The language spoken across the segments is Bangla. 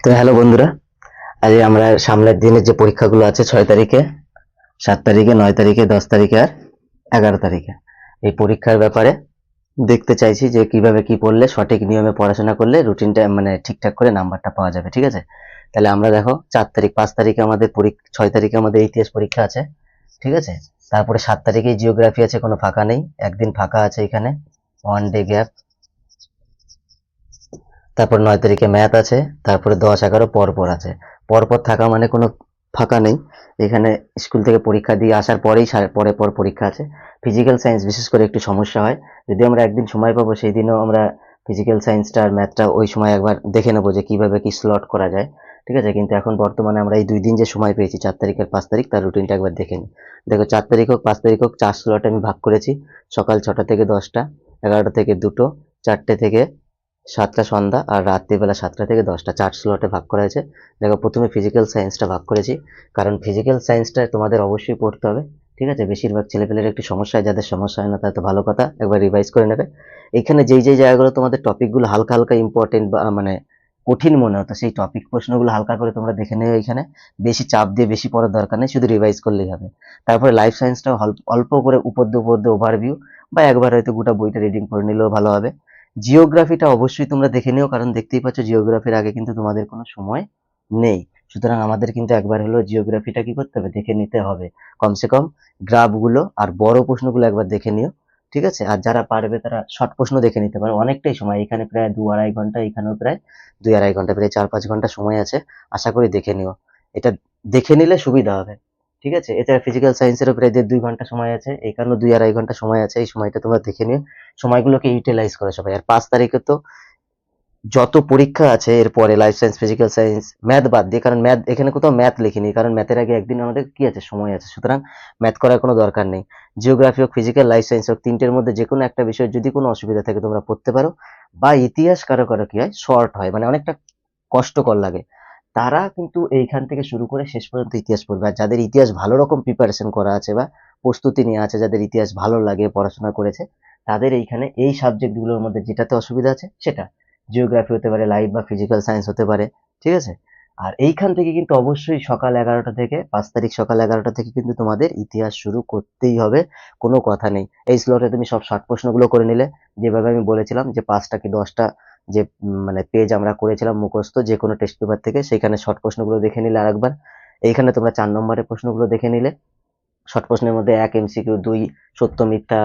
তো হ্যালো বন্ধুরা, আজ আমরা সামনের দিনের যে পরীক্ষাগুলো আছে 6 তারিখে, 7 তারিখে, 9 তারিখে, 10 তারিখে আর 11 তারিখে, এই পরীক্ষার ব্যাপারে দেখতে চাইছি যে কিভাবে কি পড়লে সঠিক নিয়মে পড়াশোনা করলে রুটিনটা মানে ঠিকঠাক করে নাম্বারটা পাওয়া যাবে। ঠিক আছে, তাহলে আমরা দেখো 4 তারিখ, 5 তারিখে আমাদের 6 তারিখে আমাদের ইতিহাস পরীক্ষা আছে। ঠিক আছে, তারপরে 7 তারিখে জিওগ্রাফি আছে, কোনো ফাঁকা নেই, একদিন ফাঁকা আছে এখানে, ওয়ান ডে গ্যাপ। তারপর 9 তারিখে ম্যাথ আছে, তারপরে 10, 11 পরপর আছে। পরপর থাকা মানে কোনো ফাঁকা নেই, এখানে স্কুল থেকে পরীক্ষা দিয়ে আসার পরেই পরে পর পরীক্ষা আছে। ফিজিক্যাল সায়েন্স বিশেষ করে একটু সমস্যা হয়, যদি আমরা একদিন সময় পাবো সেই দিনও আমরা ফিজিক্যাল সায়েন্সটা আর ম্যাথটা ওই সময় একবার দেখে নেবো যে কিভাবে কি স্লট করা যায়। ঠিক আছে, কিন্তু এখন বর্তমানে আমরা এই 2 দিন যে সময় পেয়েছি 4 তারিখ আর 5 তারিখ, তার রুটিনটা একবার দেখে নিই। দেখো 4 তারিখ হোক 5 তারিখ হোক, 4 স্লটে আমি ভাগ করেছি। সকাল 6টা থেকে 10টা, 11টা থেকে 2টো, 4টে থেকে 7টা সন্ধ্যা, আর রাত্রিবেলা 7টা থেকে 10টা, 4 স্লটে ভাগ করা হয়েছে। দেখো প্রথমে ফিজিক্যাল সায়েন্সটা ভাগ করেছি, কারণ ফিজিক্যাল সায়েন্সটা তোমাদের অবশ্যই পড়তে হবে। ঠিক আছে, বেশিরভাগ ছেলেপেলের একটু সমস্যা হয়, যাদের সমস্যা হয় না তাদের তো ভালো কথা, একবার রিভাইজ করে নেবে। এইখানে যেই জায়গাগুলো তোমাদের টপিকগুলো হালকা হালকা ইম্পর্টেন্ট বা মানে কঠিন মনে হতো, সেই টপিক প্রশ্নগুলো হালকা করে তোমরা দেখে নেবে। এখানে বেশি চাপ দিয়ে বেশি পড়ার দরকার নেই, শুধু রিভাইজ করলেই হবে। তারপরে লাইফ সায়েন্সটাও অল্প করে উপর দিয়ে ওভারভিউ, বা একবার হয়তো গোটা বইটা রিডিং করে নিলেও ভালো হবে। জিওগ্রাফিটা অবশ্যই তোমরা দেখে নিও, কারণ দেখতেই পাচ্ছ জিওগ্রাফির আগে কিন্তু তোমাদের কোনো সময় নেই। সুতরাং আমাদের কিন্তু একবার হলো জিওগ্রাফিটা কি করতে হবে, দেখে নিতে হবে। কমসে কম গ্রাফগুলো আর বড় প্রশ্নগুলো একবার দেখে নিও। ঠিক আছে, আর যারা পারবে তারা শর্ট প্রশ্ন দেখে নিতে পারো, অনেকটাই সময়, এখানে প্রায় 2-2.5 ঘন্টা, এখানেও প্রায় 2-2.5 ঘন্টা, প্রায় 4-5 ঘন্টা সময় আছে। আশা করি দেখে নিও, এটা দেখে নিলে সুবিধা হবে। ঠিক আছে, এছাড়া ফিজিক্যাল সায়েন্সেরও প্রায় 1.5-2 ঘন্টা সময় আছে, এখানেও 2-2.5 ঘন্টা সময় আছে। এই সময়টা তোমরা দেখে নিও, সময়গুলোকে ইউটিলাইজ করে সবাই। আর 5 তারিখে তো যত পরীক্ষা আছে এরপরে, life science, physical science, math বাদ দিয়ে, কারণ ম্যাথ এখানে কোথাও ম্যাথ লিখিনি, কারণ ম্যাথের আগে একদিন আমাদের কি আছে, সময় আছে, সুতরাং ম্যাথ করার কোনো দরকার নেই। জিওগ্রাফি হোক, ফিজিক্যাল, লাইফ সায়েন্স হোক, তিনটের মধ্যে যে কোনো একটা বিষয় যদি কোনো অসুবিধা থাকে তোমরা পড়তে পারো। বা ইতিহাস কারো কারো কি হয়, শর্ট হয়, মানে অনেকটা কষ্টকর লাগে, তারা কিন্তু এইখান থেকে শুরু করে শেষ পর্যন্ত ইতিহাস পড়বে। আর যাদের ইতিহাস ভালো রকম প্রিপারেশন করা আছে বা প্রস্তুতি নিয়ে আছে, যাদের ইতিহাস ভালো লাগে, পড়াশোনা করেছে, তাদের এইখানে এই সাবজেক্টগুলোর মধ্যে যেটাতে অসুবিধা আছে সেটা, জিওগ্রাফি হতে পারে, লাইফ বা ফিজিক্যাল সায়েন্স হতে পারে। ঠিক আছে, আর এইখান থেকে কিন্তু অবশ্যই সকাল 11টা থেকে, 5 তারিখ সকাল 11টা থেকে কিন্তু তোমাদের ইতিহাস শুরু করতেই হবে, কোনো কথা নেই। এই স্লটে তুমি সব শর্ট প্রশ্নগুলো করে নিলে, যেভাবে আমি বলেছিলাম যে 5টা কি 10টা যে মানে পেজ আমরা করেছিলাম মুখস্থ যে কোনো টেস্ট পেপার থেকে, সেখানে শর্ট প্রশ্নগুলো দেখে নিলে আরেকবার। এইখানে তোমরা 4 নম্বরের প্রশ্নগুলো দেখে নিলে, শর্ট প্রশ্নের মধ্যে 1 এমসিকিউ, 2 সত্য মিথ্যা,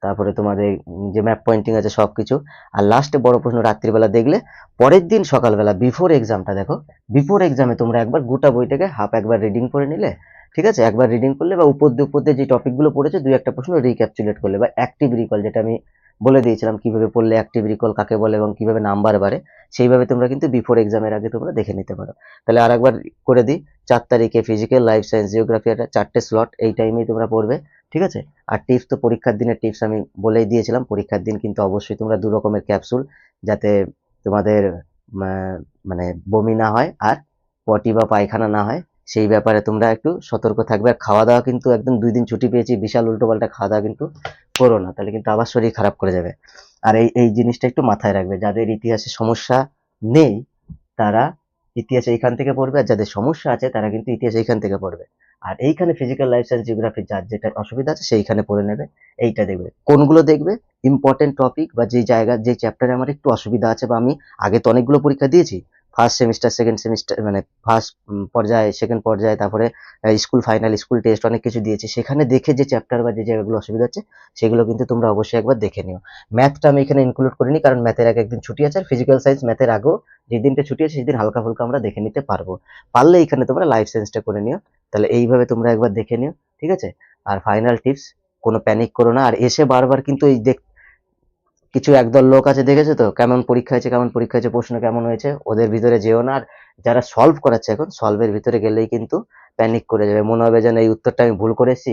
তারপরে তোমাদের যে ম্যাপ পয়েন্টিং আছে সবকিছু। আর লাস্টে বড় প্রশ্ন রাত্রিবেলা দেখলে, পরের দিন সকালবেলা বিফোর এক্সামটা দেখো, বিফোর এক্সামে তোমরা একবার গোটা বইটাকে হাফ একবার রিডিং করে নিলে। ঠিক আছে, একবার রিডিং করলে, বা উপর দিয়ে যে টপিকগুলো পড়েছে 2-1টা প্রশ্ন রিক্যাপচুলেট করলে, বা অ্যাক্টিভ রিকল, যেটা আমি বলে দিয়েছিলাম কিভাবে পড়লে অ্যাক্টিভ রিকল কাকে বলে এবং কিভাবে নাম্বার বাড়ে, সেইভাবে তোমরা কিন্তু বিফোর এক্সামের আগে তোমরা দেখে নিতে পারো। তাহলে আর একবার করে দিই, 4 তারিখে ফিজিক্যাল, লাইফ সায়েন্স, জিওগ্রাফি, একটা 4টে স্লট, এই টাইমেই তোমরা পড়বে। ঠিক আছে, আর টিপস তো পরীক্ষার দিনের টিপস আমি বলেই দিয়েছিলাম। পরীক্ষার দিন কিন্তু অবশ্যই তোমরা 2 রকমের ক্যাপসুল, যাতে তোমাদের মানে বমি না হয় আর পটি বা পায়খানা না হয়, সেই ব্যাপারে তোমরা একটু সতর্ক থাকবে। আর খাওয়া দাওয়া কিন্তু একদম 2 দিন ছুটি পেয়েছি, বিশাল উল্টোপাল্টা খাওয়া দাওয়া কিন্তু করো না, তাহলে কিন্তু আবার শরীর খারাপ করে যাবে। আর এই জিনিসটা একটু মাথায় রাখবে, যাদের ইতিহাসে সমস্যা নেই তারা ইতিহাস এইখান থেকে পড়বে, আর যাদের সমস্যা আছে তারা কিন্তু ইতিহাস এইখান থেকে পড়বে। আর এইখানে ফিজিক্যাল, লাইফ সায়েন্স, জিওগ্রাফি যার যেটা অসুবিধা আছে সেইখানে পড়ে নেবে। এইটা দেখবে কোনগুলো দেখবে ইম্পর্টেন্ট টপিক, বা যে জায়গা যে চ্যাপ্টারে আমার একটু অসুবিধা আছে, বা আমি আগে তো অনেকগুলো পরীক্ষা দিয়েছি, ফার্স্ট সেমিস্টার, সেকেন্ড সেমিস্টার, মানে ফার্স্ট পর্যায়ে, সেকেন্ড পর্যায়ে, তারপরে স্কুল ফাইনাল, স্কুল টেস্ট, অনেক কিছু দিয়েছি, সেখানে দেখে যে চ্যাপ্টার বা যে জায়গাগুলো অসুবিধা হচ্ছে সেগুলো কিন্তু তোমরা অবশ্যই একবার দেখে নিও। ম্যাথটা আমি এখানে ইনক্লুড করিনি, কারণ ম্যাথের আগে একদিন ছুটি আছে, আর ফিজিক্যাল সায়েন্স ম্যাথের আগেও যে দিনটা ছুটি আছে সেদিন হালকা ফুলকা আমরা দেখে নিতে পারবো। পারলে এখানে তোমরা লাইফ সায়েন্সটা করে নিও, তাহলে এইভাবে তোমরা একবার দেখে নিও। ঠিক আছে, আর ফাইনাল টিপস, কোনো প্যানিক করো না, আর এসে বারবার কিন্তু এই কিছু একদল লোক আছে, দেখেছো তো কেমন পরীক্ষা হয়েছে, কেমন পরীক্ষা হয়েছে, প্রশ্ন কেমন হয়েছে, ওদের ভিতরে যেও না। আর যারা সলভ করাচ্ছে এখন, সলভের ভিতরে গেলেই কিন্তু প্যানিক করে যাবে, মনে হবে যেন এই উত্তরটা আমি ভুল করেছি,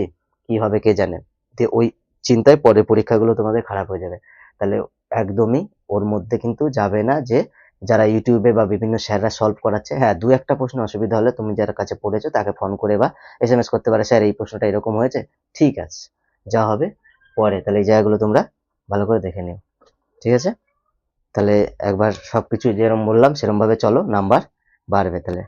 কি হবে কে জানে, দিয়ে ওই চিন্তায় পরে পরীক্ষাগুলো তোমাদের খারাপ হয়ে যাবে। তাহলে একদমই ওর মধ্যে কিন্তু যাবে না, যে যারা ইউটিউবে বা বিভিন্ন স্যাররা সলভ করাচ্ছে, হ্যাঁ 2-1টা প্রশ্ন অসুবিধা হলে তুমি যার কাছে পড়েছো তাকে ফোন করে বা এসএমএস করতে পারে, স্যার এই প্রশ্নটা এরকম হয়েছে, ঠিক আছে, যা হবে পরে। তাহলে এই জায়গাগুলো তোমরা ভালো করে দেখে নিও। ঠিক আছে, তাহলে একবার সবকিছু যেরকম বললাম সেরকম ভাবে চলো, নাম্বার বাড়বে তাহলে।